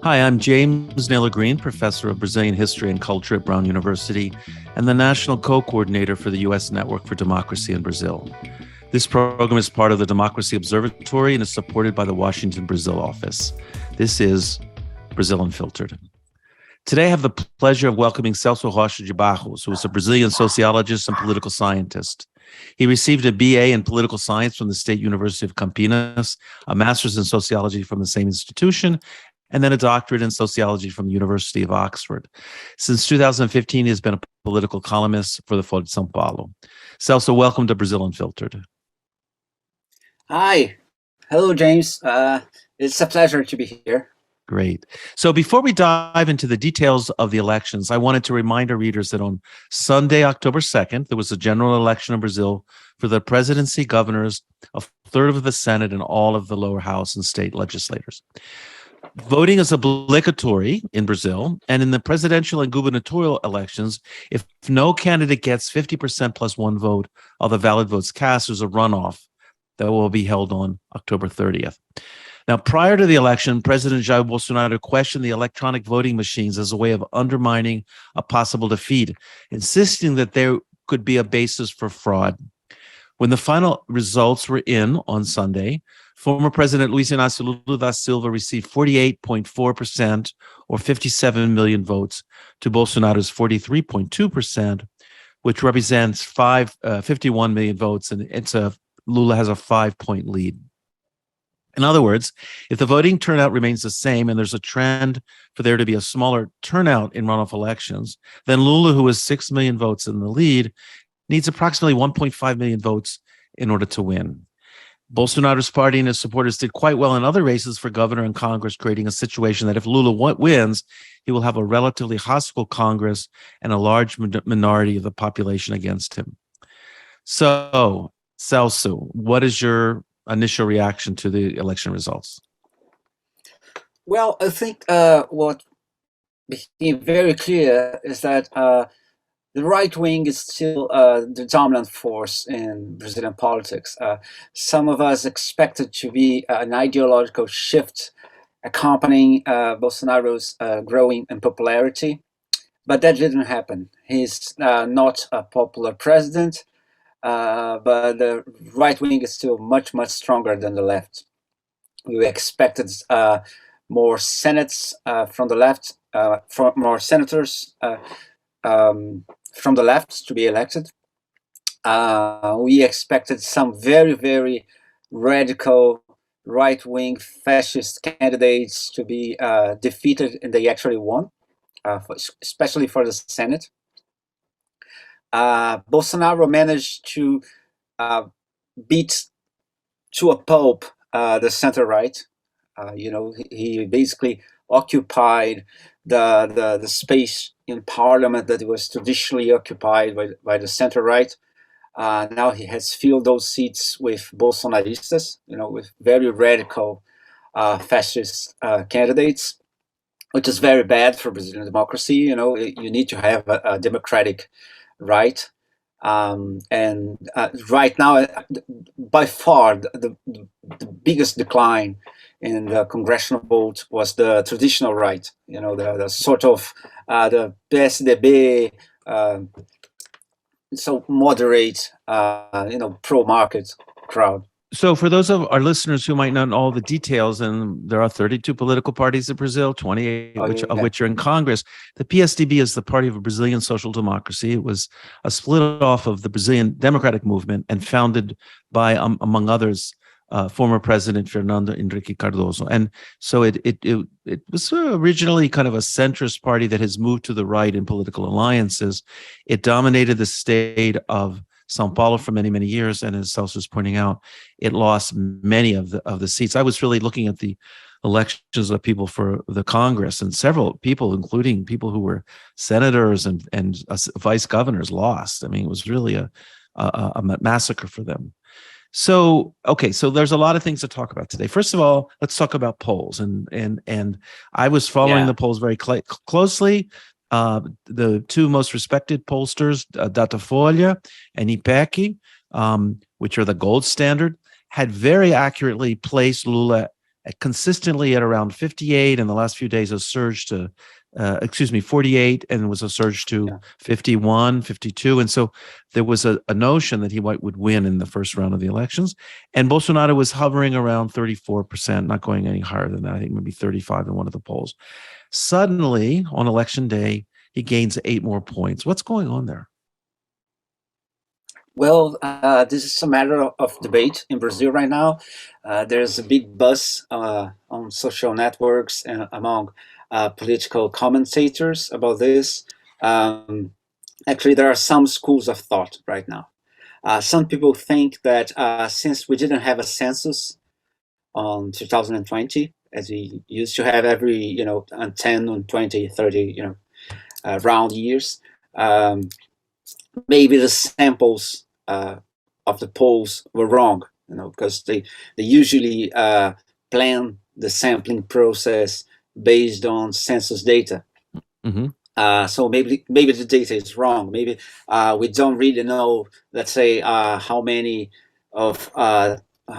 Hi, I'm James Naylor Green, professor of Brazilian history and culture at Brown University and the national co-coordinator for the U.S. Network for Democracy in Brazil. This program is part of the Democracy Observatory and is supported by the Washington, Brazil office. This is Brazil Unfiltered. Today, I have the pleasure of welcoming Celso Rocha de Barros, who is a Brazilian sociologist and political scientist. He received a BA in political science from the State University of Campinas, a master's in sociology from the same institution, and then a doctorate in sociology from the University of Oxford. Since 2015, he has been a political columnist for the Folha de São Paulo. Celso, welcome to Brazil Unfiltered. Hi. Hello, James. It's a pleasure to be here. Great. So before we dive into the details of the elections, I wanted to remind our readers that on Sunday, October 2nd, there was a general election in Brazil for the presidency, governors, a third of the Senate, and all of the lower house and state legislators. Voting is obligatory in Brazil, and in the presidential and gubernatorial elections, if no candidate gets 50% plus one vote of the valid votes cast, there's a runoff that will be held on October 30th. Now, prior to the election, President Jair Bolsonaro questioned the electronic voting machines as a way of undermining a possible defeat, insisting that there could be a basis for fraud. When the final results were in on Sunday, former President Luiz Inácio Lula da Silva received 48.4%, or 57 million votes, to Bolsonaro's 43.2%, which represents 51 million votes, and Lula has a 5-point lead. In other words, if the voting turnout remains the same and there's a trend for there to be a smaller turnout in runoff elections, then Lula, who has 6 million votes in the lead, needs approximately 1.5 million votes in order to win. Bolsonaro's party and his supporters did quite well in other races for governor and Congress, creating a situation that if Lula wins, he will have a relatively hostile Congress and a large minority of the population against him. So, Celso, what is your initial reaction to the election results? Well, I think what became very clear is that the right wing is still the dominant force in Brazilian politics. Some of us expected to be an ideological shift accompanying Bolsonaro's growing in popularity, but that didn't happen. He's not a popular president, but the right wing is still much, much stronger than the left. We expected more senates from the left, more senators from the left to be elected. We expected some very, very radical right-wing fascist candidates to be defeated, and they actually won, especially for the Senate. Bolsonaro managed to beat to a pulp the center-right. He basically occupied the space in parliament that was traditionally occupied by the center-right. Now he has filled those seats with Bolsonaristas, with very radical fascist candidates, which is very bad for Brazilian democracy. You need to have a democratic right. And right now, by far, the biggest decline in the congressional vote was the traditional right, the sort of the PSDB, so moderate, pro-market crowd. So for those of our listeners who might not know all the details, and there are 32 political parties in Brazil, 28 of which are in Congress, the PSDB is the Party of Brazilian Social Democracy. It was a split off of the Brazilian Democratic Movement and founded by, among others, former President Fernando Henrique Cardoso. And so it was originally kind of a centrist party that has moved to the right in political alliances. It dominated the state of São Paulo for many, many years, and as Celso was pointing out, it lost many of the seats. I was really looking at the elections of people for the Congress, and several people, including people who were senators and vice governors, lost. I mean, it was really a massacre for them. So, okay, so there's a lot of things to talk about today. First of all, let's talk about polls, and I was following the polls very closely. The two most respected pollsters, Datafolha and IPEC, which are the gold standard, had very accurately placed Lula consistently at around 58. In the last few days, a surge to, 48, and was a surge to 51, 52. And so there was a notion that he would win in the first round of the elections. And Bolsonaro was hovering around 34%, not going any higher than that. I think maybe 35 in one of the polls. Suddenly, on election day, he gains 8 more points. What's going on there? Well, this is a matter of debate in Brazil right now. There's a big buzz on social networks and among political commentators about this. Actually, there are some schools of thought right now. Some people think that since we didn't have a census on 2020, as we used to have every, on 10, on 20, 30, round years, maybe the samples of the polls were wrong, because they usually plan the sampling process based on census data. Mm-hmm. So maybe the data is wrong. Maybe we don't really know, let's say, how many of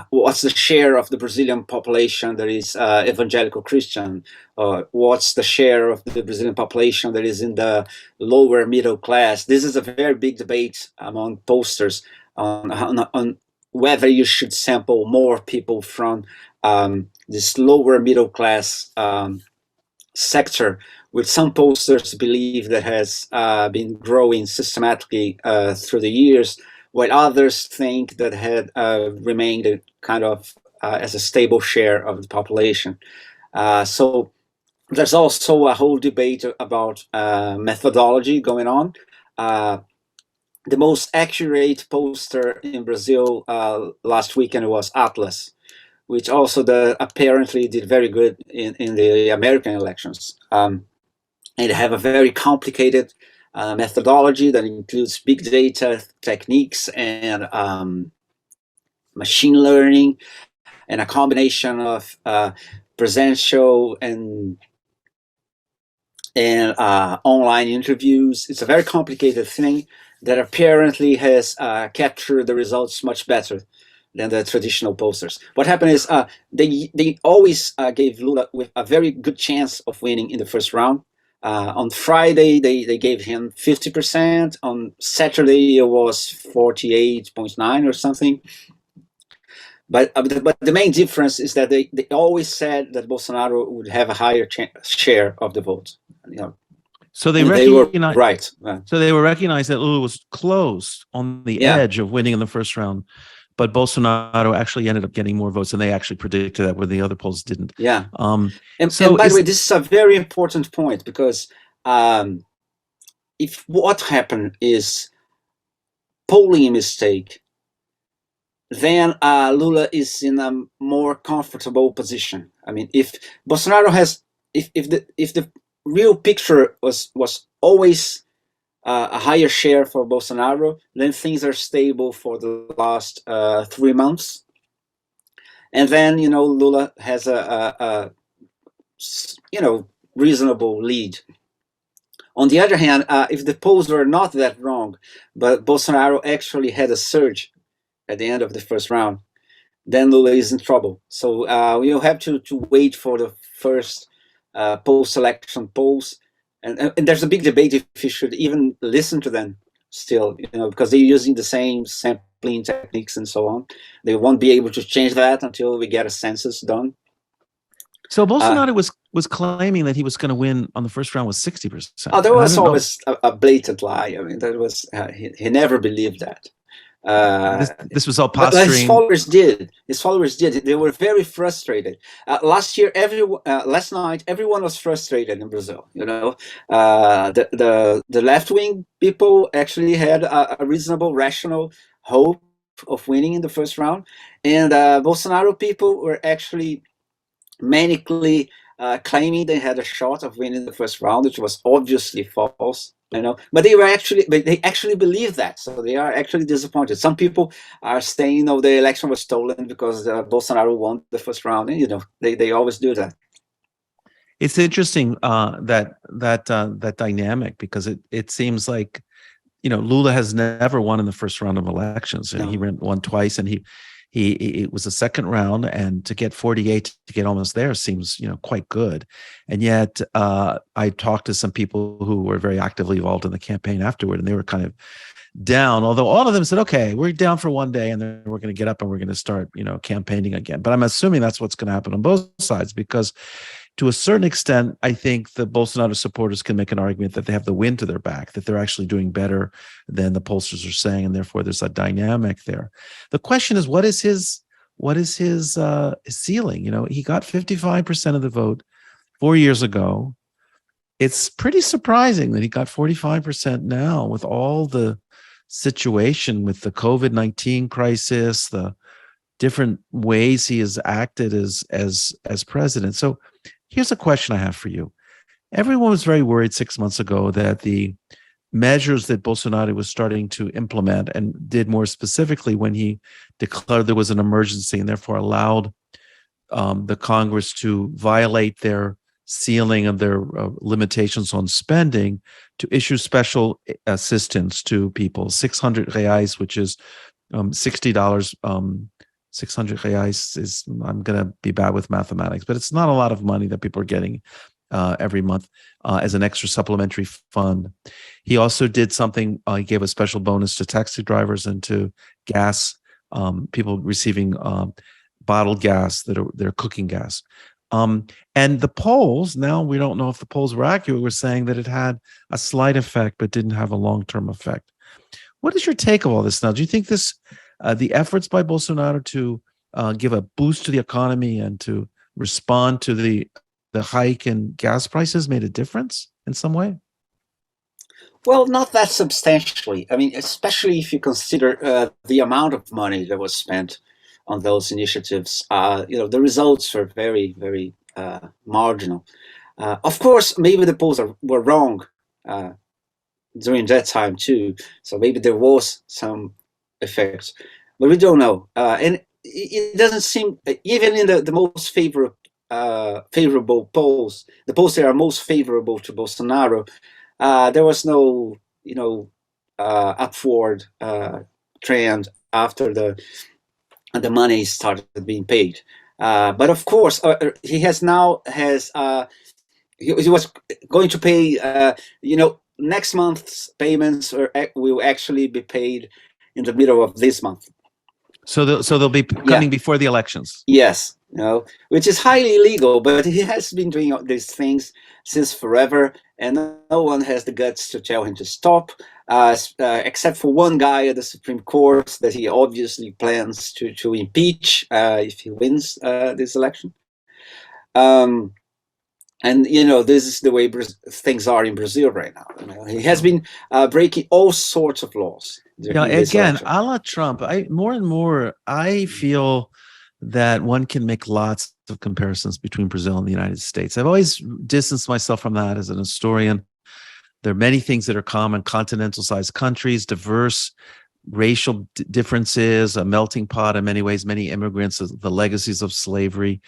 what's the share of the Brazilian population that is evangelical Christian, or what's the share of the Brazilian population that is in the lower middle class. This is a very big debate among pollsters on whether you should sample more people from this lower middle class sector, which some pollsters believe that has been growing systematically through the years, while others think that had remained kind of as a stable share of the population. So there's also a whole debate about methodology going on. The most accurate pollster in Brazil last weekend was Atlas, which also apparently did very good in the American elections. And they have a very complicated methodology that includes big data techniques and machine learning, and a combination of presential and online interviews. It's a very complicated thing that apparently has captured the results much better than the traditional pollsters. What happened is they always gave Lula with a very good chance of winning in the first round. On Friday, they gave him 50%. On Saturday, it was 48.9 or something. But the main difference is that they always said that Bolsonaro would have a higher share of the vote. So they were right. So they were recognized that Lula was close on the edge of winning in the first round, but Bolsonaro actually ended up getting more votes, and they actually predicted that, where the other polls didn't. Yeah. And by the way, this is a very important point, because if what happened is polling mistake, then Lula is in a more comfortable position. I mean, if Bolsonaro has, if the real picture was always a higher share for Bolsonaro, then things are stable for the last 3 months, and then Lula has a reasonable lead. On the other hand, if the polls were not that wrong, but Bolsonaro actually had a surge at the end of the first round, then Lula is in trouble. So we'll have to wait for the first post-election polls, and there's a big debate if you should even listen to them still, because they're using the same sampling techniques and so on. They won't be able to change that until we get a census done. So Bolsonaro was claiming that he was going to win on the first round with 60%. Oh, there was always a blatant lie. I mean, that was he never believed that. This was all posturing. His followers did. They were very frustrated. Last night, everyone was frustrated in Brazil. The left-wing people actually had a reasonable, rational hope of winning in the first round, and Bolsonaro people were actually manically claiming they had a shot of winning the first round, which was obviously false. But they actually believed that, so they are actually disappointed. Some people are saying, the election was stolen because Bolsonaro won the first round, and they always do that. It's interesting that dynamic, because it seems like Lula has never won in the first round of elections, and he won twice, and It was a second round, and to get 48 to get almost there seems, quite good. And yet, I talked to some people who were very actively involved in the campaign afterward, and they were kind of down. Although all of them said, "Okay, we're down for one day, and then we're going to get up and we're going to start, campaigning again." But I'm assuming that's what's going to happen on both sides, because to a certain extent, I think the Bolsonaro supporters can make an argument that they have the wind to their back, that they're actually doing better than the pollsters are saying, and therefore there's a dynamic there. The question is, what is his ceiling? He got 55% of the vote 4 years ago. It's pretty surprising that he got 45% now, with all the situation with the COVID-19 crisis, the different ways he has acted as president. So here's a question I have for you. Everyone was very worried 6 months ago that the measures that Bolsonaro was starting to implement, and did more specifically when he declared there was an emergency and therefore allowed the Congress to violate their ceiling of their limitations on spending, to issue special assistance to people, 600 reais, which is $60. 600 reais is, I'm going to be bad with mathematics, but it's not a lot of money that people are getting every month as an extra supplementary fund. He also did something, he gave a special bonus to taxi drivers and to gas, people receiving bottled gas, they're cooking gas. And the polls, now we don't know if the polls were accurate, were saying that it had a slight effect but didn't have a long-term effect. What is your take of all this now? Do you think this, the efforts by Bolsonaro to give a boost to the economy and to respond to the hike in gas prices made a difference in some way? Well, not that substantially. I mean, especially if you consider the amount of money that was spent on those initiatives. The results were very, very marginal. Of course, maybe the polls were wrong during that time too. So maybe there was some effects, but we don't know. And it doesn't seem, even in the most favorable polls, the polls that are most favorable to Bolsonaro, there was no, upward trend after the money started being paid. But of course, he was going to pay, next month's payments will actually be paid in the middle of this month. So they'll be coming before the elections. Yes, which is highly illegal, but he has been doing all these things since forever, and no one has the guts to tell him to stop, except for one guy at the Supreme Court that he obviously plans to impeach if he wins this election. And this is the way things are in Brazil right now. He has been breaking all sorts of laws. Again, a la Trump, more and more I feel that one can make lots of comparisons between Brazil and the United States. I've always distanced myself from that as an historian. There are many things that are common: continental-sized countries, diverse racial differences, a melting pot in many ways, many immigrants, the legacies of slavery.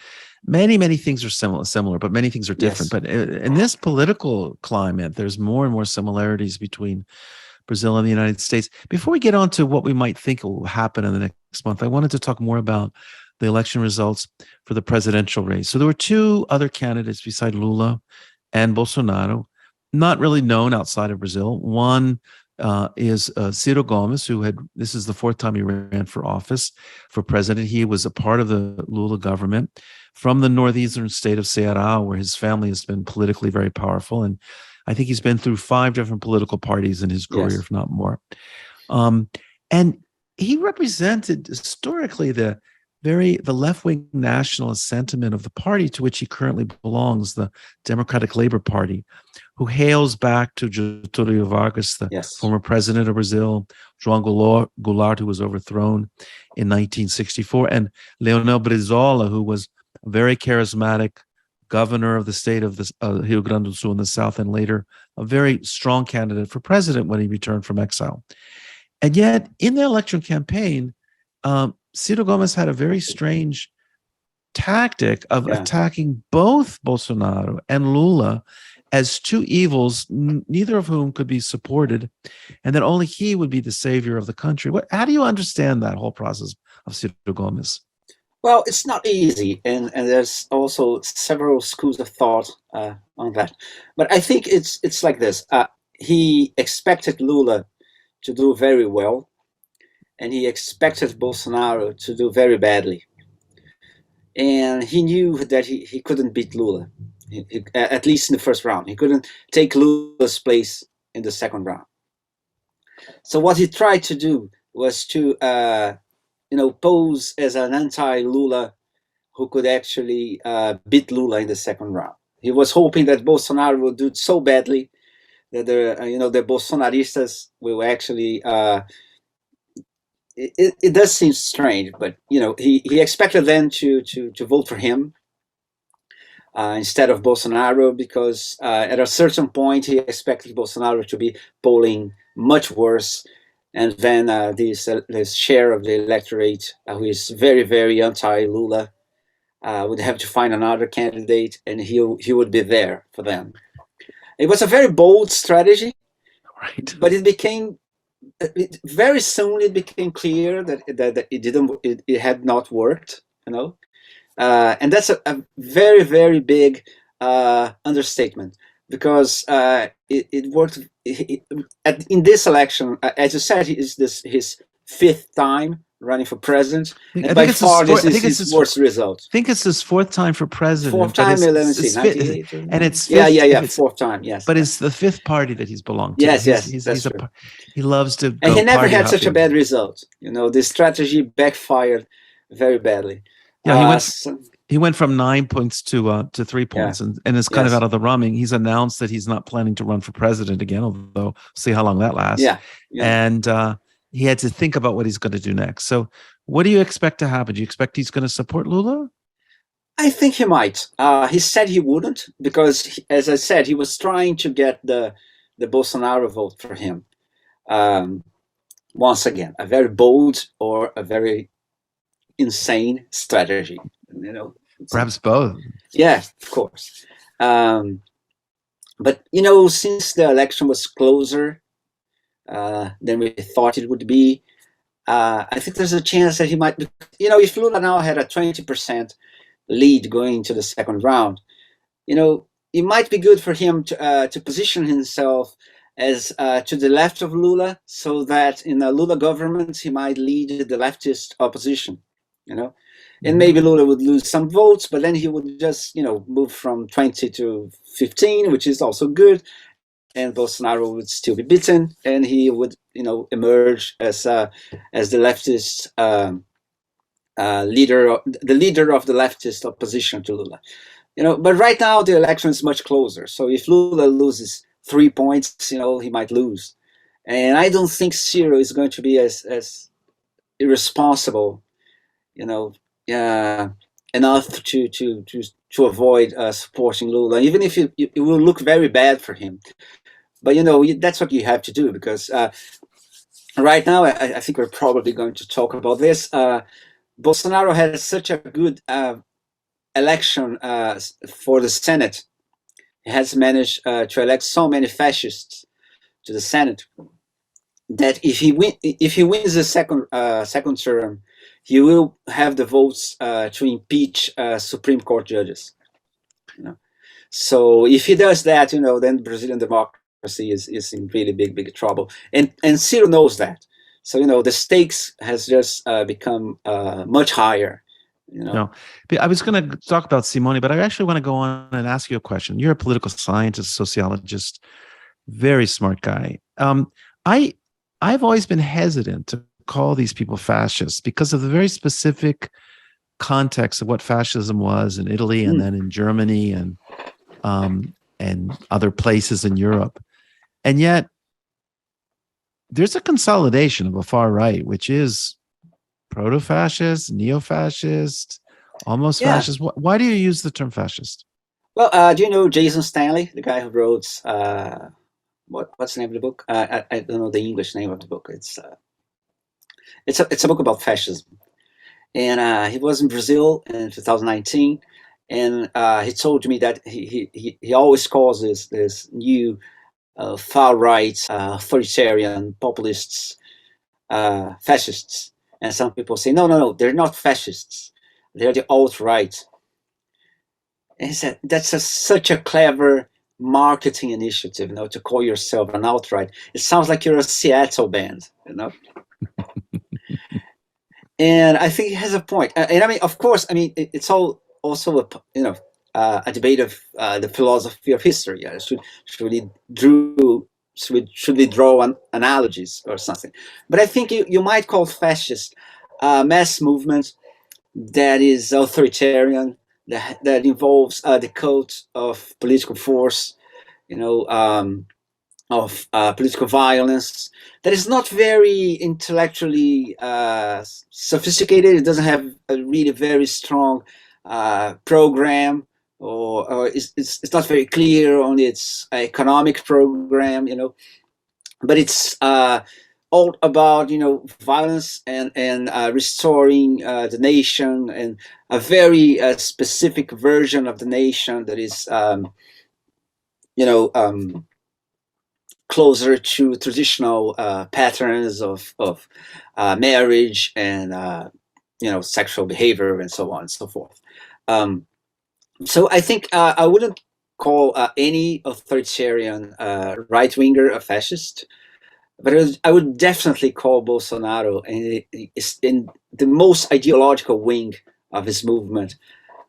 Many, many things are similar, but many things are different. Yes. But in this political climate, there's more and more similarities between Brazil and the United States. Before we get on to what we might think will happen in the next month, I wanted to talk more about the election results for the presidential race. So there were two other candidates beside Lula and Bolsonaro, not really known outside of Brazil. One is Ciro Gomes, this is the fourth time he ran for office, for president. He was a part of the Lula government from the northeastern state of Ceará, where his family has been politically very powerful. And I think he's been through 5 different political parties in his career, if not more. And he represented historically the left-wing nationalist sentiment of the party to which he currently belongs, the Democratic Labor Party, who hails back to Getúlio Vargas, the former president of Brazil, João Goulart, who was overthrown in 1964, and Leonel Brizola, who was a very charismatic governor of the state of Rio Grande do Sul in the south, and later a very strong candidate for president when he returned from exile. And yet, in the election campaign, Ciro Gomes had a very strange tactic of attacking both Bolsonaro and Lula as two evils, neither of whom could be supported, and that only he would be the savior of the country. How do you understand that whole process of Ciro Gomes? Well, it's not easy, and there's also several schools of thought on that. But I think it's like this. He expected Lula to do very well, and he expected Bolsonaro to do very badly. And he knew that he couldn't beat Lula, at least in the first round. He couldn't take Lula's place in the second round. So what he tried to do was to pose as an anti-Lula who could actually beat Lula in the second round. He was hoping that Bolsonaro would do so badly that the Bolsonaristas will actually. It does seem strange, but he expected them to vote for him instead of Bolsonaro, because at a certain point he expected Bolsonaro to be polling much worse, and then this share of the electorate who is very, very anti-Lula would have to find another candidate, and he would be there for them. It was a very bold strategy, Right. but it became very soon. It became clear that it had not worked, and that's a very, very big understatement, because it worked in this election. As you said, his fifth time running for president, and by far this is his worst result. I think it's his fourth time for president. Fourth time, let me see, 98, and it's fifth, fourth time, yes. But it's the fifth party that he's belonged to. Yes, he loves to go. And he never had such a bad result. This strategy backfired very badly. Yeah, he went from 9 points to 3 points, and is kind of out of the running. He's announced that he's not planning to run for president again, although we'll see how long that lasts. Yeah. And he had to think about what he's going to do next. So what do you expect to happen? Do you expect he's going to support Lula? I think he might. He said he wouldn't, because, as I said, he was trying to get the Bolsonaro vote for him. Once again, a very bold or a very insane strategy. Perhaps both. Yeah, of course. But since the election was closer than we thought it would be, I think there's a chance that he might. If Lula now had a 20% lead going into the second round, it might be good for him to position himself as to the left of Lula, so that in a Lula government he might lead the leftist opposition. And maybe Lula would lose some votes, but then he would just move from 20 to 15, which is also good, and Bolsonaro would still be beaten, and he would emerge as the leftist leader, the leader of the leftist opposition to Lula. But right now the election is much closer. So if Lula loses 3 points, he might lose, and I don't think Ciro is going to be as irresponsible, enough to avoid supporting Lula, even if it will look very bad for him. But that's what you have to do, because right now I think we're probably going to talk about this. Bolsonaro had such a good election for the Senate. He has managed to elect so many fascists to the Senate that if he wins the second term, he will have the votes to impeach Supreme Court judges. So if he does that, then Brazilian democracy is in really big trouble, and Ciro knows that. So the stakes has just become much higher. No, I was going to talk about Simone, but I actually want to go on and ask you a question. You're a political scientist, sociologist, very smart guy. I've always been hesitant to call these people fascists because of the very specific context of what fascism was in Italy and then in Germany and other places in Europe. And yet there's a consolidation of a far right, which is proto-fascist, neo-fascist, almost fascist. Why do you use the term fascist? Well, do you know Jason Stanley, the guy who wrote what's the name of the book? I don't know the English name of the book. It's a book about fascism, and he was in Brazil in 2019, and he told me that he always calls this new far right authoritarian populists fascists, And some people say, no, they're not fascists. They're the alt-right. And he said, that's such a clever marketing initiative, to call yourself an alt-right. It sounds like you're a Seattle band, And I think he has a point. And I mean, of course, I mean, it's all also a debate of the philosophy of history. Should we draw analogies or something? But I think you might call fascist a mass movement that is authoritarian, that involves the cult of political force, of political violence, that is not very intellectually sophisticated. It doesn't have a really very strong program, or it's not very clear on its economic program, but it's all about violence and restoring the nation, and a very specific version of the nation that is closer to traditional patterns of marriage and sexual behavior and so on and so forth. So I think I wouldn't call any authoritarian right-winger a fascist, but I would definitely call Bolsonaro in the most ideological wing of his movement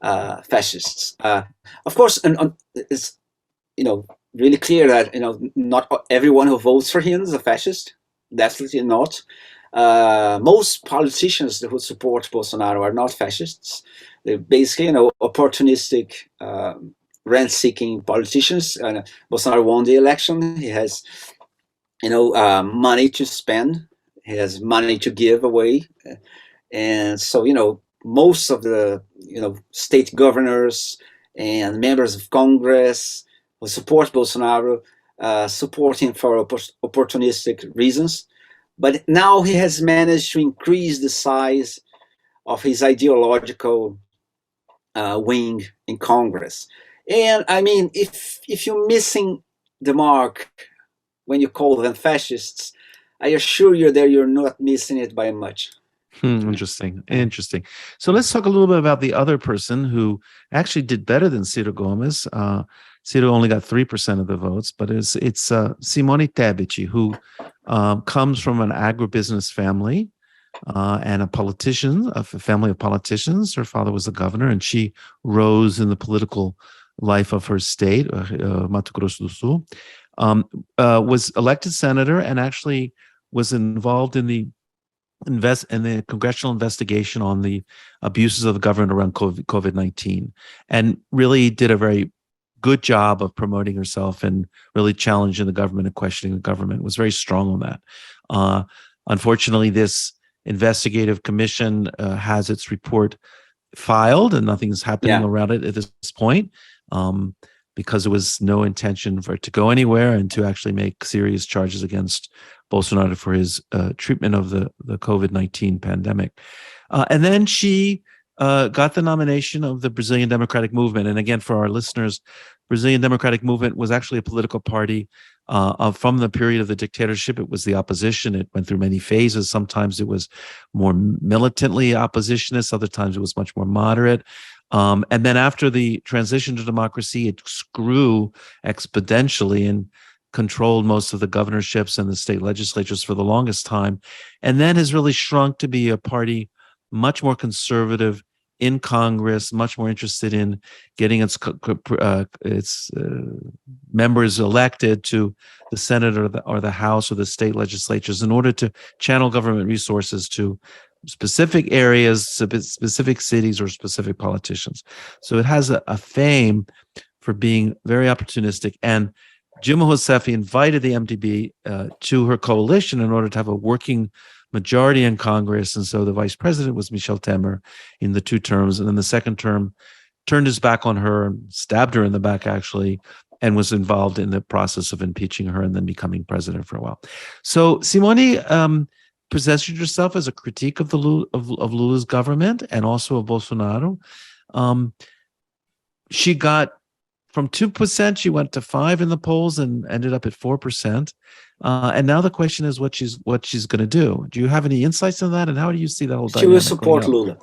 fascists. Of course, and it's really clear that not everyone who votes for him is a fascist. Definitely not. Most politicians who support Bolsonaro are not fascists. They're basically opportunistic, rent-seeking politicians. Bolsonaro won the election. He has money to spend. He has money to give away, and so most of the state governors and members of Congress who support Bolsonaro support him for opportunistic reasons. But now he has managed to increase the size of his ideological wing in Congress. And I mean, if you're missing the mark when you call them fascists, I assure you that you're not missing it by much. Interesting. So let's talk a little bit about the other person who actually did better than Ciro Gomes. Ciro only got 3% of the votes, but it's Simone Tebet, who comes from an agribusiness family and a family of politicians. Her father was a governor, and she rose in the political life of her state, Mato Grosso do Sul. Was elected senator and actually was involved in the congressional investigation on the abuses of the government around COVID-19, and really did a very good job of promoting herself and really challenging the government and questioning the government. Was very strong on that. Unfortunately, this investigative commission has its report filed, and nothing's happening around it at this point, because there was no intention for it to go anywhere and to actually make serious charges against Bolsonaro for his treatment of the COVID-19 pandemic. And then she got the nomination of the Brazilian Democratic Movement. And again, for our listeners, Brazilian Democratic Movement was actually a political party from the period of the dictatorship. It was the opposition. It went through many phases. Sometimes it was more militantly oppositionist. Other times it was much more moderate. And then after the transition to democracy, it grew exponentially and controlled most of the governorships and the state legislatures for the longest time, and then has really shrunk to be a party much more conservative in Congress, much more interested in getting its members elected to the Senate or the House or the state legislatures in order to channel government resources to specific areas, specific cities, or specific politicians. So it has a fame for being very opportunistic. And Dilma Rousseff invited the MDB to her coalition in order to have a working majority in Congress. And so the vice president was Michel Temer in the 2 terms. And then the second term turned his back on her and stabbed her in the back, actually, and was involved in the process of impeaching her and then becoming president for a while. So Simone presented yourself as a critique of Lula's government and also of Bolsonaro. She got from 2%, she went to 5 in the polls and ended up at 4%. And now the question is what she's going to do. Do you have any insights on that? And how do you see that whole She dynamic will support going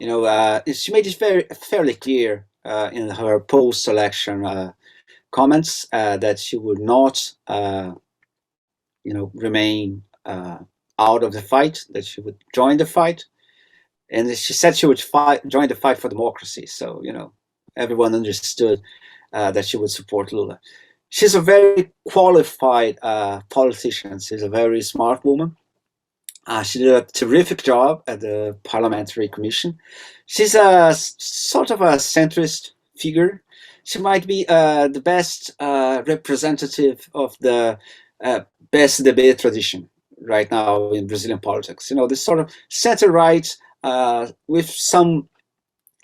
Lula. She made it fairly clear in her post-election comments that she would not, remain out of the fight, that she would join the fight. And she said she would join the fight for democracy. So, everyone understood that she would support Lula. She's a very qualified politician. She's a very smart woman. She did a terrific job at the Parliamentary Commission. She's a sort of a centrist figure. She might be the best representative of the best debate tradition right now in Brazilian politics. This sort of center-right with some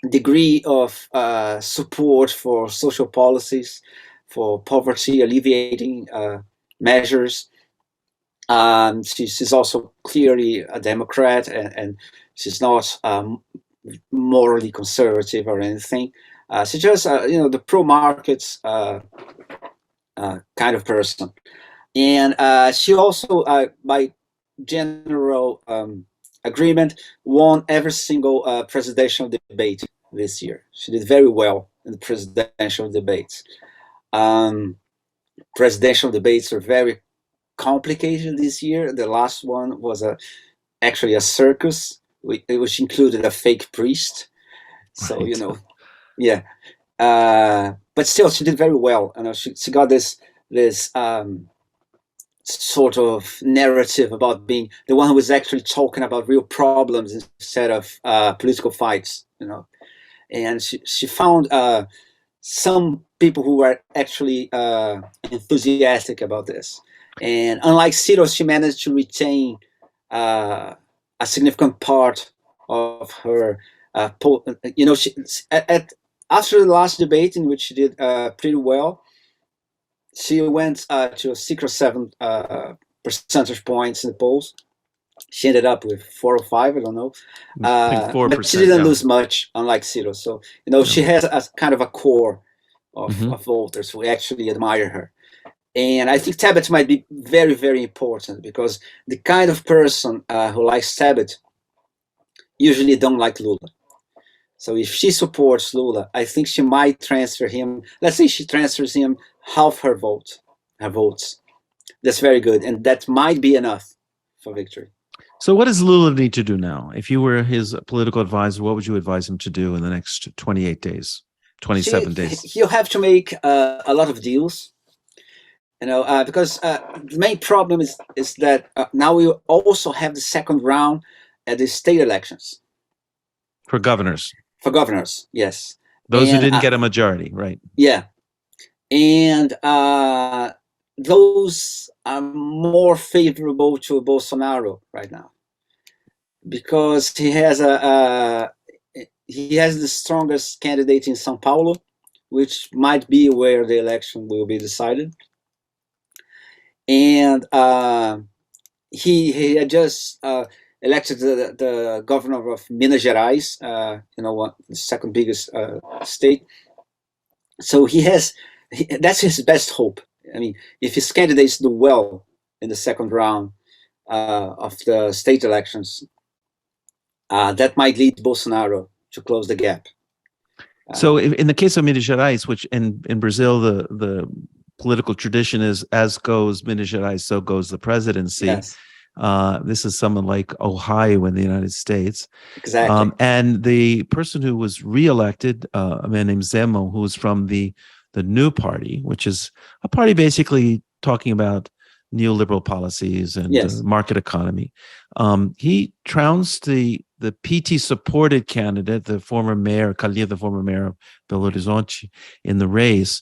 degree of support for social policies, for poverty alleviating measures. She's also clearly a Democrat, and she's not morally conservative or anything. She's just, the pro-markets kind of person. And she also, by general agreement, won every single presidential debate this year. She did very well in the presidential debates. Presidential debates are very complicated this year. The last one was actually a circus, which included a fake priest. So, Right. Yeah. But still, she did very well. She got this sort of narrative about being the one who was actually talking about real problems instead of political fights, And she found some people who were actually enthusiastic about this. And unlike Ciro, she managed to retain a significant part of her after the last debate, in which she did pretty well, she went to a secret 7 percentage points in the polls. She ended up with 4 or 5, I don't know. I think 4%, but she didn't lose much, unlike Ciro. So, she has a kind of a core of voters who actually admire her. And I think Tebet might be very, very important, because the kind of person who likes Tebet usually don't like Lula. So if she supports Lula, I think she might transfer him. Let's say she transfers him half her votes. That's very good. And that might be enough for victory. So what does Lula need to do now? If you were his political advisor, what would you advise him to do in the next 28 days, 27 days? He'll have to make a lot of deals. Because the main problem is that now we also have the second round at the state elections. For governors. For governors, yes. Those who didn't get a majority, right? Yeah. And those are more favorable to Bolsonaro right now, because he has the strongest candidate in São Paulo, which might be where the election will be decided. And he had just elected the governor of Minas Gerais, the second biggest state. So that's his best hope. I mean, if his candidates do well in the second round of the state elections, that might lead Bolsonaro to close the gap. So in the case of Minas Gerais, which in Brazil, the political tradition is as goes Minas Gerais, so goes the presidency. Yes. This is someone like Ohio in the United States. Exactly. And the person who was reelected, a man named Zemo, who was from the New Party, which is a party basically talking about neoliberal policies and market economy. He trounced the PT-supported candidate, the former mayor, Calil, the former mayor of Belo Horizonte, in the race.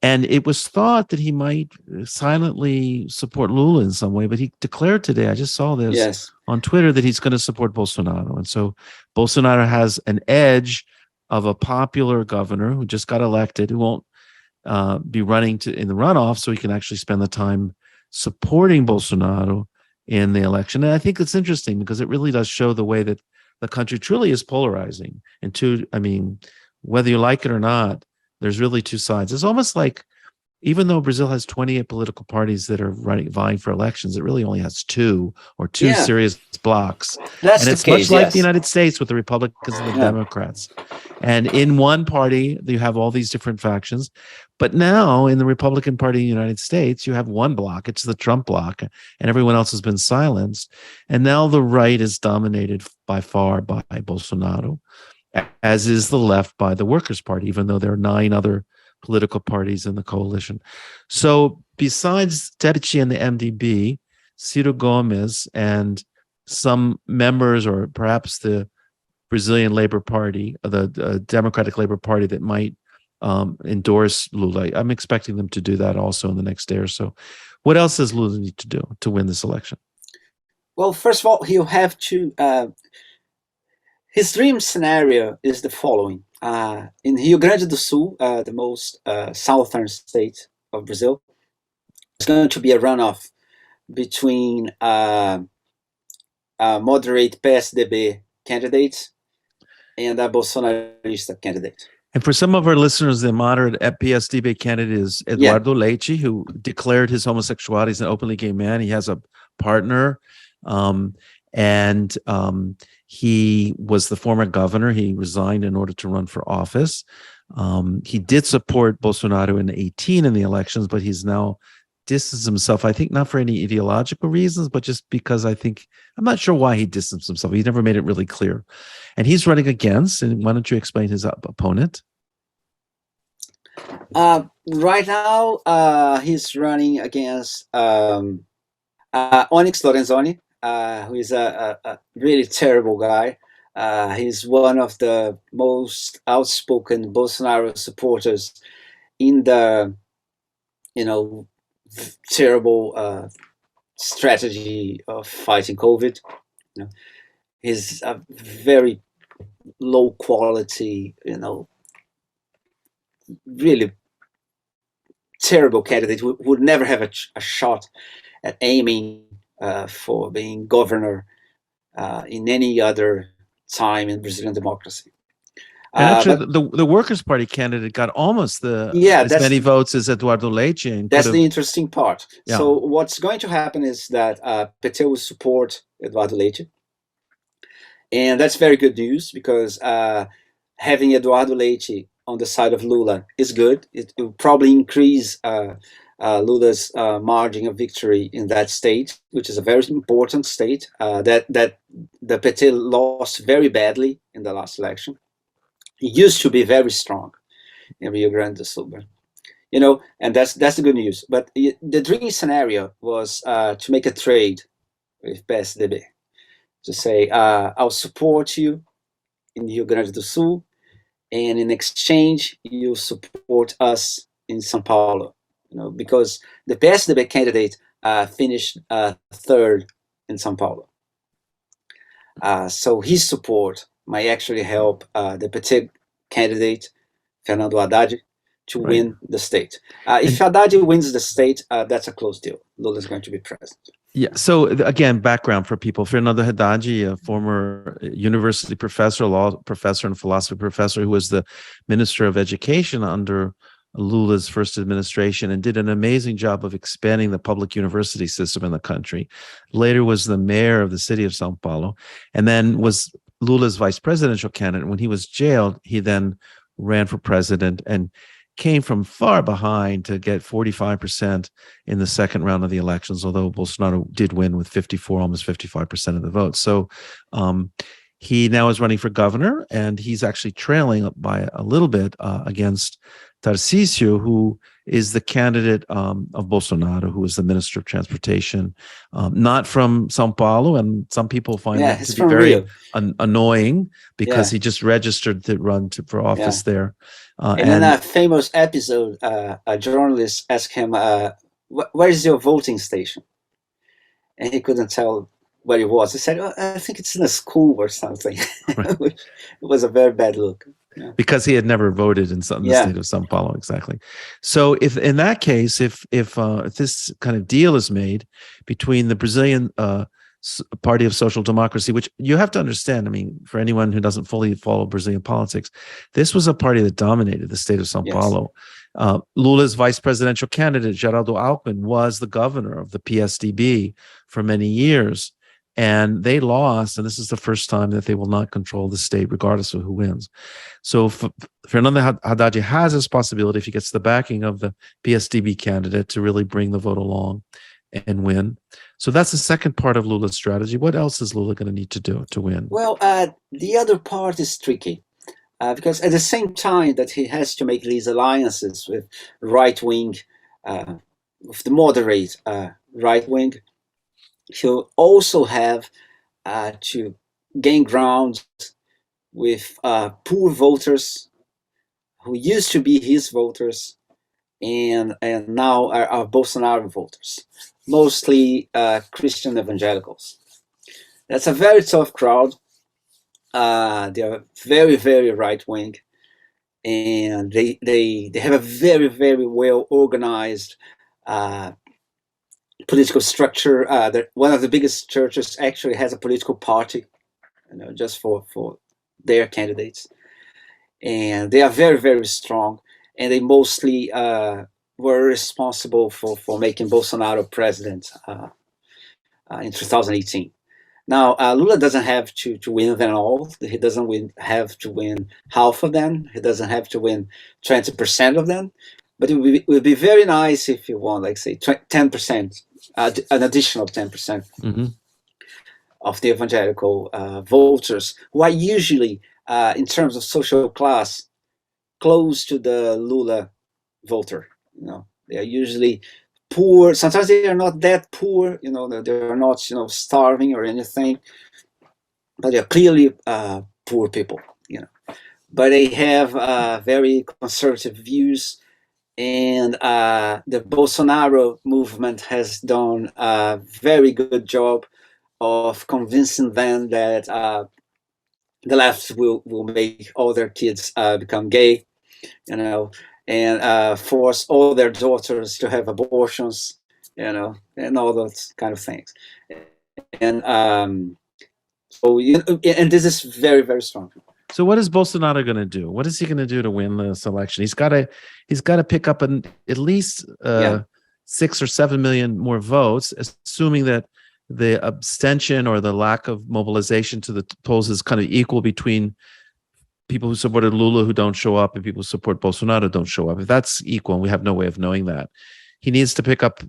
And it was thought that he might silently support Lula in some way, but he declared today, I just saw this on Twitter, that he's going to support Bolsonaro. And so Bolsonaro has an edge of a popular governor who just got elected, who won't be running in the runoff, so he can actually spend the time supporting Bolsonaro in the election. And I think it's interesting because it really does show the way that the country truly is polarizing. whether you like it or not, there's really two sides. It's almost like, even though Brazil has 28 political parties that are vying for elections, it really only has two serious blocks. That's and the it's case, much like yes. the United States with the Republicans and the Democrats. And in one party, you have all these different factions. But now in the Republican Party in the United States, you have one block. It's the Trump block, and everyone else has been silenced. And now the right is dominated by far by Bolsonaro, as is the left by the Workers' Party, even though there are 9 other political parties in the coalition. So besides Tedici and the MDB, Ciro Gomes and some members, or perhaps the Brazilian Labor Party, the Democratic Labor Party that might endorse Lula, I'm expecting them to do that also in the next day or so. What else does Lula need to do to win this election? Well, first of all, he'll have to... his dream scenario is the following. In Rio Grande do Sul, the most southern state of Brazil, there's going to be a runoff between moderate PSDB candidates and a Bolsonarista candidate. And for some of our listeners, the moderate PSDB candidate is Eduardo Leite, who declared his homosexuality as an openly gay man. He has a partner, and he was the former governor. He resigned in order to run for office. He did support Bolsonaro in 2018 in the elections, but he's now distanced himself, I think not for any ideological reasons, but just because I'm not sure why he distanced himself. He never made it really clear. And he's running against, and why don't you explain his opponent? Right now, he's running against Onyx Lorenzoni, who is a really terrible guy. He's one of the most outspoken Bolsonaro supporters in the, terrible strategy of fighting COVID. He's a very low quality, really terrible candidate who would never have a shot at aiming for being governor in any other time in Brazilian democracy. And actually, the Workers' Party candidate got almost as many votes as Eduardo Leite. That's the interesting part. Yeah. So what's going to happen is that PT will support Eduardo Leite. And that's very good news, because having Eduardo Leite on the side of Lula is good. It will probably increase Lula's margin of victory in that state, which is a very important state that the PT lost very badly in the last election. It used to be very strong in Rio Grande do Sul, and that's the good news. But the dream scenario was to make a trade with PSDB, to say, I'll support you in Rio Grande do Sul, and in exchange, you support us in São Paulo. Because the PSDB candidate finished third in São Paulo. So his support might actually help the PT candidate, Fernando Haddad, to win the state. If Haddad wins the state, that's a close deal. Lula is going to be president. Yeah. So again, background for people: Fernando Haddad, a former university professor, law professor, and philosophy professor, who was the Minister of Education under Lula's first administration and did an amazing job of expanding the public university system in the country. Later was the mayor of the city of São Paulo, and then was Lula's vice presidential candidate. When he was jailed, he then ran for president and came from far behind to get 45% in the second round of the elections, although Bolsonaro did win with 54, almost 55% of the vote. So he now is running for governor, and he's actually trailing by a little bit against Tarcísio, who is the candidate of Bolsonaro, who is the Minister of Transportation, not from São Paulo, and some people find that to be very annoying because he just registered to run for office there. And in a famous episode, a journalist asked him, where is your voting station? And he couldn't tell where he was. He said, I think it's in a school or something. Which was a very bad look. Yeah. Because he had never voted in the state of São Paulo, exactly. So, if in that case, if this kind of deal is made between the Brazilian Party of Social Democracy, which you have to understand. I mean, for anyone who doesn't fully follow Brazilian politics, this was a party that dominated the state of São Paulo. Lula's vice presidential candidate, Geraldo Alckmin, was the governor of the PSDB for many years. And they lost, and this is the first time that they will not control the state, regardless of who wins. So Fernando Haddad has this possibility, if he gets the backing of the PSDB candidate, to really bring the vote along and win. So that's the second part of Lula's strategy. What else is Lula going to need to do to win? Well, the other part is tricky. Because at the same time that he has to make these alliances with right-wing, with the moderate right-wing, he'll also have to gain ground with poor voters who used to be his voters and now are Bolsonaro voters, mostly Christian evangelicals. That's a very tough crowd. They are very, very right-wing, and they have a very, very well organized political structure. One of the biggest churches actually has a political party, just for their candidates, and they are very, very strong. And they mostly were responsible for making Bolsonaro president in 2018. Now, Lula doesn't have to win them all. He doesn't have to win half of them. He doesn't have to win 20% of them. But it would be very nice if he won, like, say, 10%, an additional 10% of the evangelical voters, who are usually, in terms of social class, close to the Lula voter. They are usually poor. Sometimes they are not that poor, they are not, starving or anything, but they are clearly poor people, But they have very conservative views, and the Bolsonaro movement has done a very good job of convincing them that the left will make all their kids become gay, and force all their daughters to have abortions, and all those kind of things. And and this is very, very strong. So what is Bolsonaro going to do? What is he going to do to win this election? He's got to pick up at least 6 or 7 million more votes, assuming that the abstention or the lack of mobilization to the polls is kind of equal between people who supported Lula who don't show up and people who support Bolsonaro don't show up. If that's equal, and we have no way of knowing that, he needs to pick up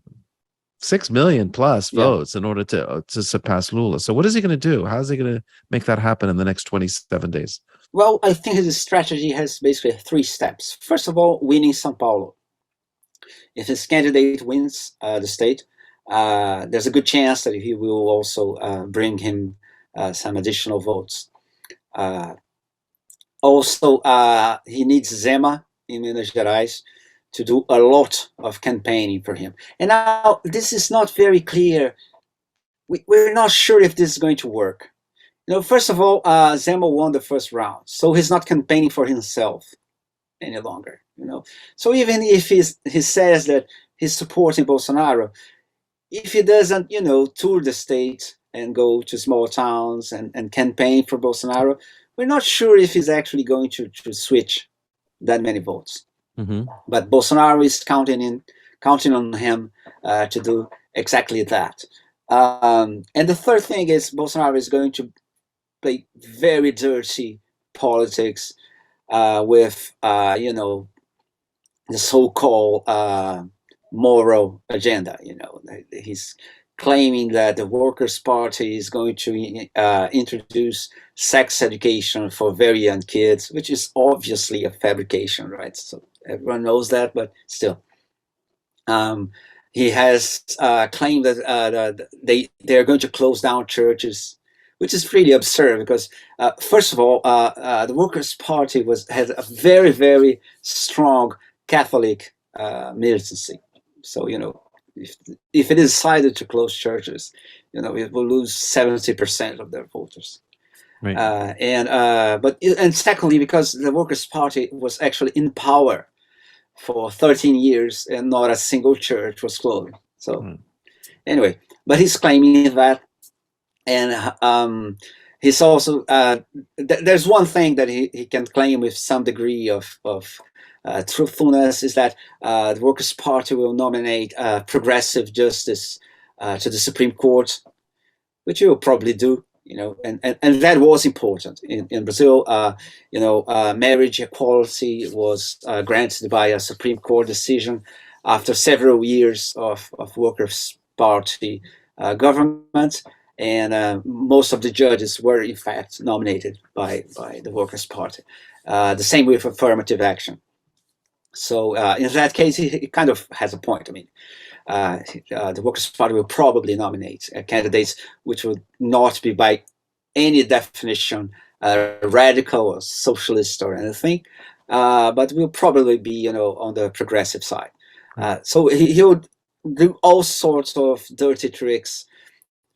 6 million plus votes in order to surpass Lula. So what is he going to do? How is he going to make that happen in the next 27 days? Well, I think his strategy has basically 3 steps. First of all, winning São Paulo. If his candidate wins the state, there's a good chance that he will also bring him some additional votes. Also, he needs Zema in Minas Gerais to do a lot of campaigning for him. And now, this is not very clear. We're not sure if this is going to work. First of all, Zema won the first round, so he's not campaigning for himself any longer. So even if he says that he's supporting Bolsonaro, if he doesn't, tour the state and go to small towns and campaign for Bolsonaro, we're not sure if he's actually going to switch that many votes. But Bolsonaro is counting on him to do exactly that. And the third thing is Bolsonaro is going to play very dirty politics with, the so-called moral agenda. He's claiming that the Workers' Party is going to introduce sex education for very young kids, which is obviously a fabrication, right? So everyone knows that, but still. He has claimed that they're going to close down churches, which is pretty absurd because, first of all, the Workers' Party had a very, very strong Catholic militancy. So, if it is decided to close churches, it will lose 70% of their voters. Right. And secondly, because the Workers' Party was actually in power for 13 years and not a single church was closed. So anyway, but he's claiming that. And he's also there's one thing that he can claim with some degree of truthfulness, is that the Workers' Party will nominate progressive justice to the Supreme Court, which he will probably do. And that was important in Brazil. Marriage equality was granted by a Supreme Court decision after several years of Workers' Party government, and most of the judges were in fact nominated by the Workers' Party. The same with affirmative action. So in that case, he kind of has a point. I mean, the Workers' Party will probably nominate candidates which would not be by any definition radical or socialist or anything, but will probably be, on the progressive side. So he would do all sorts of dirty tricks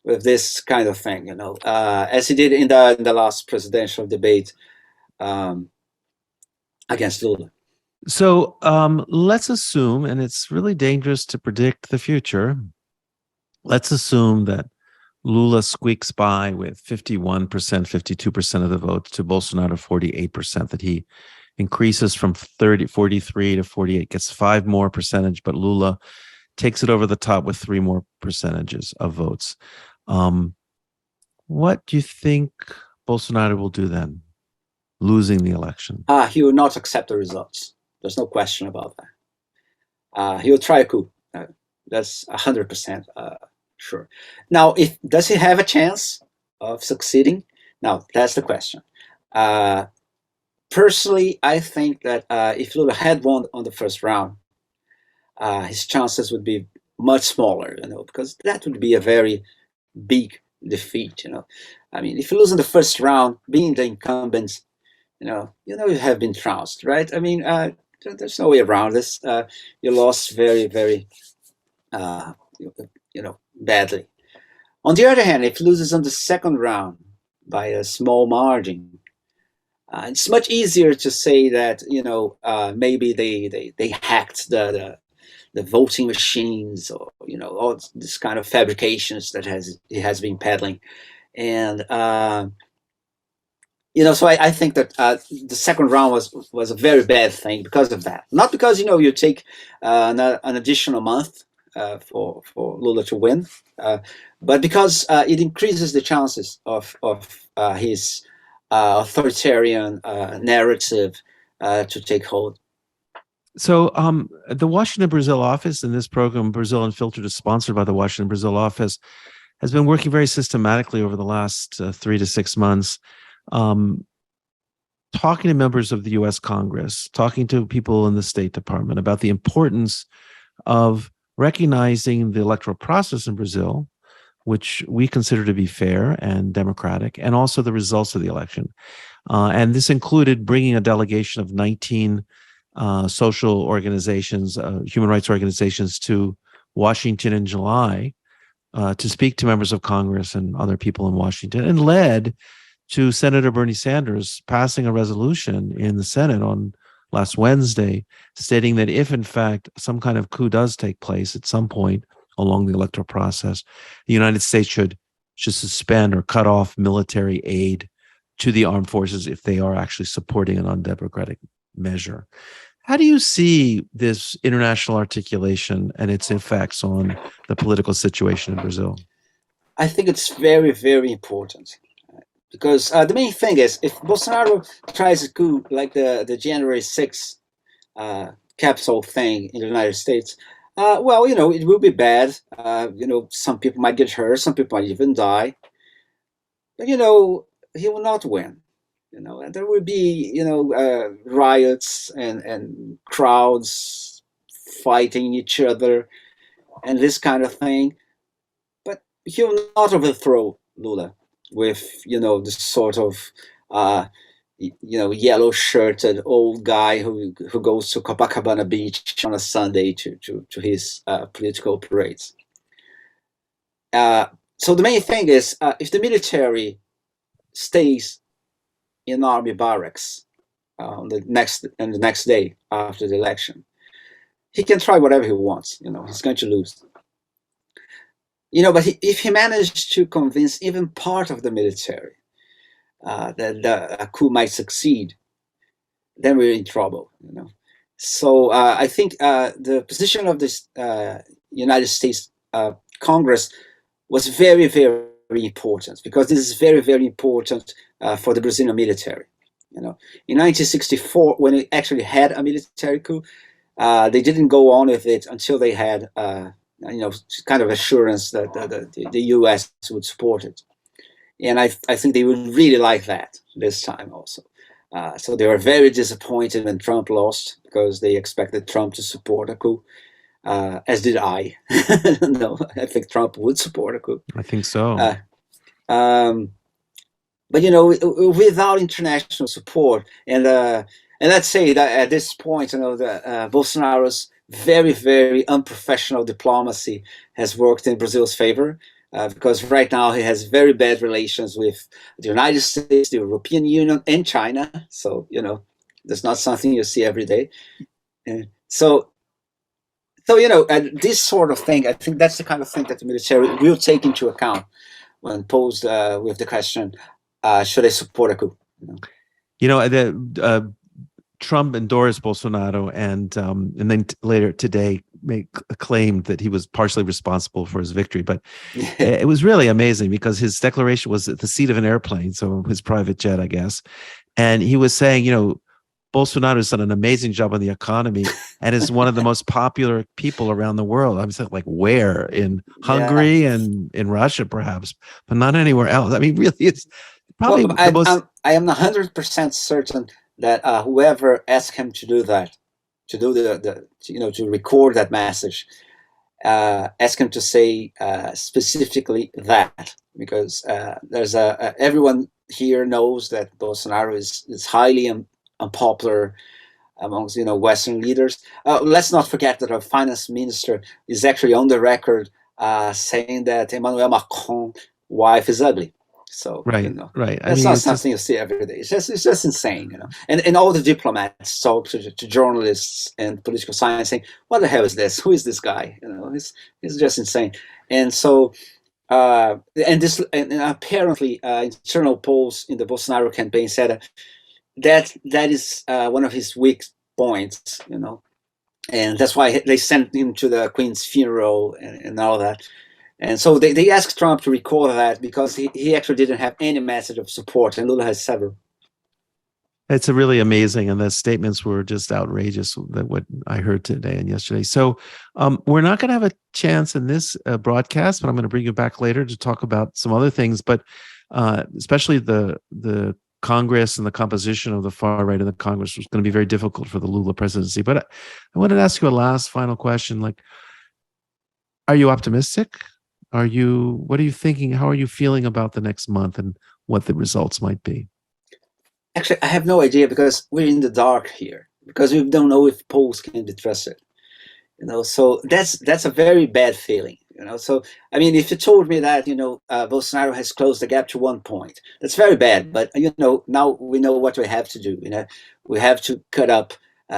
with this kind of thing, as he did in the last presidential debate against Lula. So let's assume, and it's really dangerous to predict the future, let's assume that Lula squeaks by with 51%, 52% of the votes to Bolsonaro 48%, that he increases from 43 to 48, gets 5 more percentage, but Lula takes it over the top with 3 more percentages of votes. What do you think Bolsonaro will do then, losing the election? He will not accept the results. There's no question about that. He will try a coup. That's 100% sure. Now, does he have a chance of succeeding? Now, that's the question. Personally, I think that if Lula had won on the first round, his chances would be much smaller, because that would be a very big defeat. I mean, if you lose in the first round, being the incumbent, you have been trounced, right? I mean, there's no way around this. You lost very, very, badly. On the other hand, if he loses on the second round by a small margin, it's much easier to say that maybe they hacked the voting machines, or all this kind of fabrications that he has been peddling, and so I think that the second round was a very bad thing because of that. Not because you take an additional month for Lula to win, but because it increases the chances of his authoritarian narrative to take hold. So the Washington Brazil office, in this program, Brazil Unfiltered, is sponsored by the Washington Brazil office, has been working very systematically over the last 3 to 6 months, talking to members of the U.S. Congress, talking to people in the State Department about the importance of recognizing the electoral process in Brazil, which we consider to be fair and democratic, and also the results of the election. And this included bringing a delegation of 19 social organizations, human rights organizations, to Washington in July to speak to members of Congress and other people in Washington, and led to Senator Bernie Sanders passing a resolution in the Senate on last Wednesday, stating that if, in fact, some kind of coup does take place at some point along the electoral process, the United States should suspend or cut off military aid to the armed forces if they are actually supporting an undemocratic measure. How do you see this international articulation and its effects on the political situation in Brazil? I think it's very, very important. Because the main thing is, if Bolsonaro tries a coup like the January 6th Capitol thing in the United States, well, it will be bad. Some people might get hurt, some people might even die. But, he will not win. And there will be, riots and crowds fighting each other and this kind of thing. But he will not overthrow Lula with this sort of yellow shirted old guy who goes to Copacabana Beach on a Sunday to his political parades. So the main thing is, if the military stays in army barracks on the next day after the election, he can try whatever he wants. He's going to lose. but if he managed to convince even part of the military that a coup might succeed, then we're in trouble. So I think the position of this United States Congress was very, very important, because this is very, very important for the Brazilian military. In 1964, when it actually had a military coup, they didn't go on with it until they had, kind of assurance that the U.S. would support it. And I think they would really like that this time also. So they were very disappointed when Trump lost, because they expected Trump to support a coup, as did I. No, I think Trump would support a coup. I think so. But without international support, and let's say that at this point, Bolsonaro's very, very unprofessional diplomacy has worked in Brazil's favor. Because right now he has very bad relations with the United States, the European Union, and China. So, that's not something you see every day. So this sort of thing, I think that's the kind of thing that the military will take into account when posed with the question, should I support a coup? Trump endorsed Bolsonaro, and then later today claimed that he was partially responsible for his victory. But it was really amazing, because his declaration was at the seat of an airplane, so his private jet, I guess. And he was saying, Bolsonaro has done an amazing job on the economy and is one of the most popular people around the world. I'm saying, like, where? In Hungary and in Russia, perhaps, but not anywhere else. I mean, really, it's probably the most... I am 100% certain that whoever asked him to do that, to do to record that message, ask him to say specifically that, because there's everyone here knows that Bolsonaro is highly unpopular amongst Western leaders. Let's not forget that our finance minister is actually on the record saying that Emmanuel Macron's wife is ugly. So right. That's not something you see every day. It's just insane, And all the diplomats talk to journalists and political science saying, "What the hell is this? Who is this guy?" It's just insane. And so, and apparently, internal polls in the Bolsonaro campaign said that is one of his weak points, and that's why they sent him to the Queen's funeral and all that. And so they asked Trump to record that, because he actually didn't have any message of support, and Lula has several. It's really amazing, and the statements were just outrageous, that what I heard today and yesterday. So we're not going to have a chance in this broadcast, but I'm going to bring you back later to talk about some other things, but especially the Congress and the composition of the far right of the Congress was going to be very difficult for the Lula presidency. But I wanted to ask you a last final question. Like, are you optimistic? What are you thinking? How are you feeling about the next month and what the results might be? Actually, I have no idea, because we're in the dark here, because we don't know if polls can be trusted. So that's a very bad feeling. So I mean, if you told me that Bolsonaro has closed the gap to 1 point, that's very bad. But now we know what we have to do. We have to cut up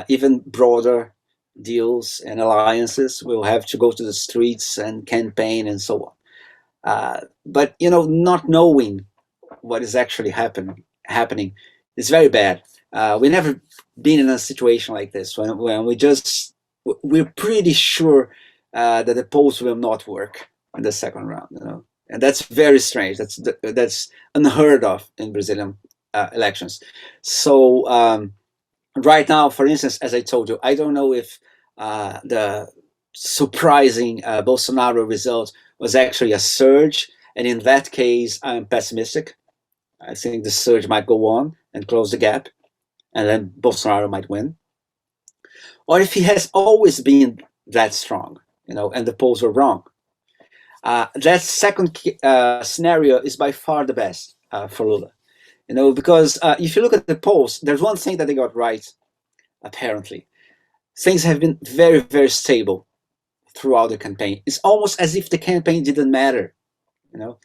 even broader deals and alliances. We'll have to go to the streets and campaign and so on. But not knowing what is actually happening is very bad. We've never been in a situation like this when we're pretty sure that the polls will not work in the second round. And that's very strange. That's unheard of in Brazilian elections. So right now, for instance, as I told you, I don't know if the surprising Bolsonaro result was actually a surge. And in that case, I'm pessimistic. I think the surge might go on and close the gap, and then Bolsonaro might win. Or if he has always been that strong, and the polls were wrong. That second scenario is by far the best for Lula. Because if you look at the polls, there's one thing that they got right, apparently. Things have been very, very stable throughout the campaign. It's almost as if the campaign didn't matter. The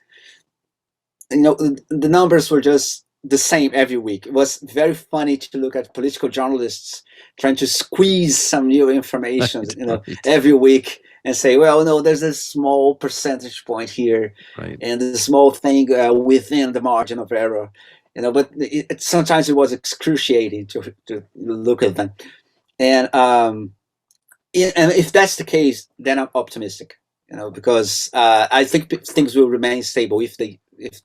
numbers were just the same every week. It was very funny to look at political journalists trying to squeeze some new information, every week, and say, well, no, there's a small percentage point here, Right. and a small thing within the margin of error, but sometimes it was excruciating to look at them. And if that's the case, then I'm optimistic, because I think things will remain stable if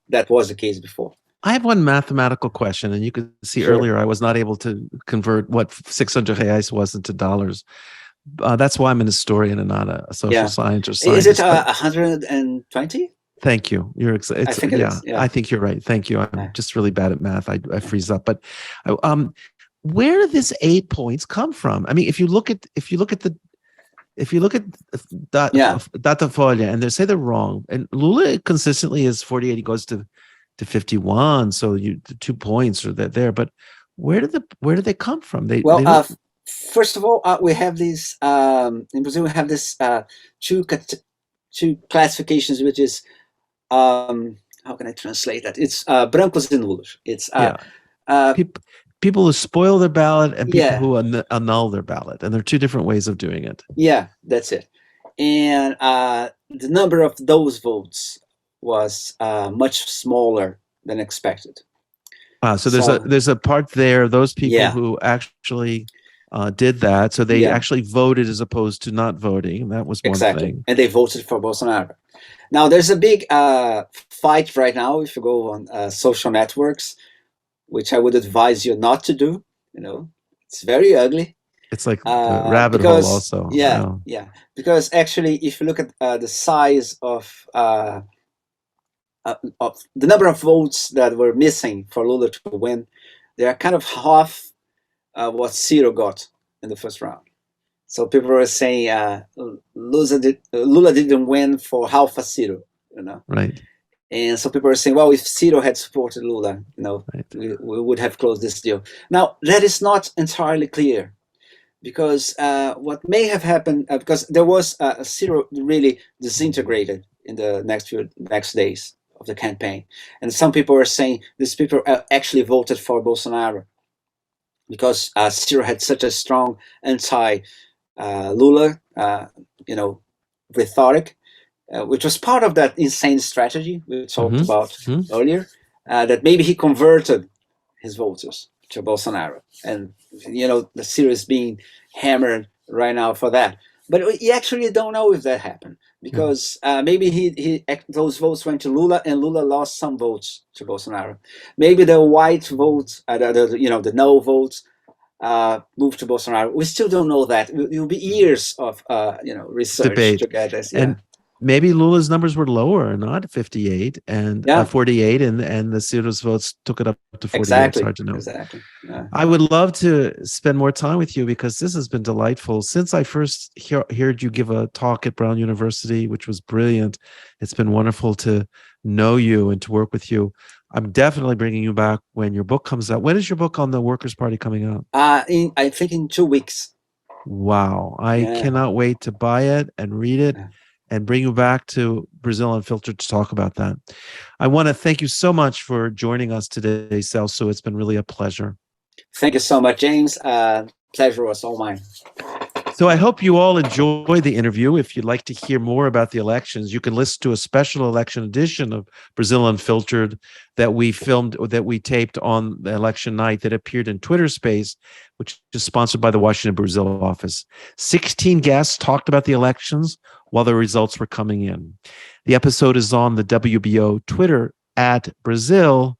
that was the case before. I have one mathematical question, and you could see earlier I was not able to convert what 600 reais was into dollars. That's why I'm an historian and not a social scientist. Is it 120? Thank you. I think it is. I think you're right. Thank you. I'm just really bad at math. I freeze up. But where did this 8 points come from? I mean, if you look at Datafolha, and they say they're wrong, and Lula consistently is 48. He goes to 51. So the 2 points are there. But where did they come from? First of all, we have these in Brazil. We have this two classifications, which is how can I translate that? It's brancos e nulos. It's people who spoil their ballot and people who annul their ballot, and there are two different ways of doing it. Yeah, that's it. And the number of those votes was much smaller than expected. So there's a part there. Those people who actually did that, so they actually voted as opposed to not voting. That was one thing. And they voted for Bolsonaro. Now there's a big fight right now. If you go on social networks, which I would advise you not to do. It's very ugly. It's like a rabbit hole also. Yeah. Because actually, if you look at the size of the number of votes that were missing for Lula to win, they are kind of half what Ciro got in the first round. So people were saying Lula didn't win for half a Ciro, Right. And so people are saying, well, if Ciro had supported Lula, we would have closed this deal. Now, that is not entirely clear, because what may have happened, because there was Ciro really disintegrated in the next days of the campaign. And some people are saying these people actually voted for Bolsonaro because Ciro had such a strong anti-Lula, rhetoric, which was part of that insane strategy we talked about earlier, that maybe he converted his voters to Bolsonaro. And, the Ciro is being hammered right now for that. But we actually don't know if that happened, because maybe those votes went to Lula, and Lula lost some votes to Bolsonaro. Maybe the white votes, the no votes, moved to Bolsonaro. We still don't know that. It will be years of research debate to get this. And maybe Lula's numbers were lower, not 58 and 48, and the Ciro's votes took it up to 48. Exactly. It's hard to know. Exactly. Yeah. I would love to spend more time with you, because this has been delightful. Since I first heard you give a talk at Brown University, which was brilliant, it's been wonderful to know you and to work with you. I'm definitely bringing you back when your book comes out. When is your book on the Workers' Party coming out? I think in 2 weeks. Wow. I cannot wait to buy it and read it. And bring you back to Brazil Unfiltered to talk about that. I want to thank you so much for joining us today, Celso. It's been really a pleasure. Thank you so much, James. Pleasure was all mine. So I hope you all enjoy the interview. If you'd like to hear more about the elections, you can listen to a special election edition of Brazil Unfiltered that we taped on the election night, that appeared in Twitter Space, which is sponsored by the Washington Brazil office. 16 guests talked about the elections while the results were coming in. The episode is on the WBO Twitter at Brazil_office.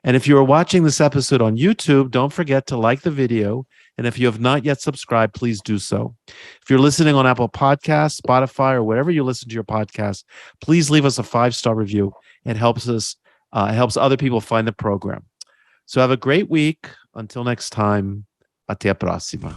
And if you are watching this episode on YouTube, don't forget to like the video. And if you have not yet subscribed, please do so. If you're listening on Apple Podcasts, Spotify, or wherever you listen to your podcast, please leave us a 5-star review. It helps us, helps other people find the program. So have a great week. Until next time, até a próxima.